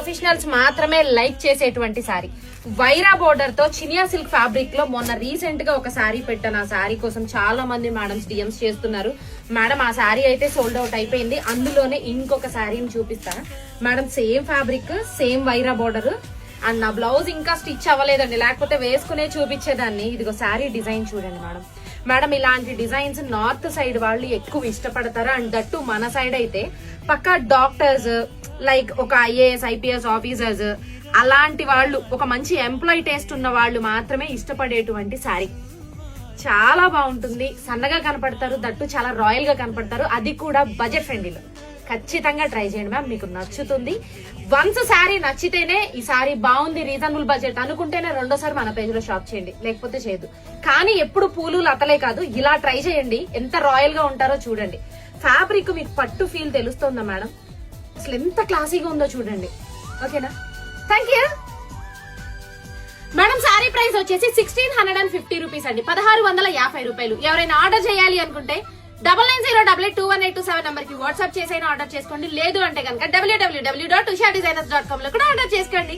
Professionals మాత్రమే like చేసేటువంటి sorry. Wyra border తో చినియా సిల్క్ ఫ్యాబ్రిక్ లో మొన్న రీసెంట్ గా ఒక సారీ పెట్టాను. ఆ సారీ కోసం చాలా మంది మేడమ్స్ డిఎంస్ చేస్తున్నారు. మేడం ఆ సారీ అయితే సోల్డ్ అవుట్ అయిపోయింది. అందులోనే ఇంకొక సారీని చూపిస్తాను madam. Same fabric, same Wyra border. And నా బ్లౌజ్ ఇంకా స్టిచ్ అవ్వలేదండి, లేకపోతే వేసుకునే చూపించేదాన్ని. ఇదిగో సారీ డిజైన్ చూడండి మేడం. మేడం ఇలాంటి డిజైన్స్ నార్త్ సైడ్ వాళ్ళు ఎక్కువ ఇష్టపడతారు. అండ్ దట్టు మన సైడ్ అయితే పక్కా డాక్టర్స్, లైక్ ఒక ఐఏఎస్ ఐపీఎస్ ఆఫీసర్స్, అలాంటి వాళ్ళు, ఒక మంచి ఎంప్లాయీ టేస్ట్ ఉన్న వాళ్ళు మాత్రమే ఇష్టపడేటువంటి సారీ. చాలా బాగుంటుంది, సన్నగా కనపడతారు, దట్టు చాలా రాయల్ గా కనపడతారు, అది కూడా బడ్జెట్ ఫ్రెండ్లీలో. ఖచ్చితంగా ట్రై చేయండి మ్యామ్, మీకు నచ్చుతుంది. వన్స్ శారీ నచ్చితేనే ఈ సారీ బాగుంది, రీజనబుల్ బడ్జెట్ అనుకుంటేనే రెండోసారి మన పేజ్ లో షాప్ చేయండి, లేకపోతే చేయదు. కానీ ఎప్పుడు పూలు లతలే కాదు, ఇలా ట్రై చేయండి. ఎంత రాయల్ గా ఉంటారో చూడండి. ఫ్యాబ్రిక్ మీకు పట్టు ఫీల్ తెలుస్తుందా మేడం? అసలు ఎంత క్లాసీగా ఉందో చూడండి. ఓకేనా? Thank you madam. Sorry price వచ్చేసి 1650 రూపీస్ అండి, 1650 రూపాయలు. ఎవరైనా ఆర్డర్ చేయాలి అనుకుంటే 9908821827 నంబర్ కి వాట్సాప్ చేసైనా ఆర్డర్ చేసుకోండి. లేదు అంటే కనుక www.ushadesigners.com లో కూడా ఆర్డర్ చేసుకోండి.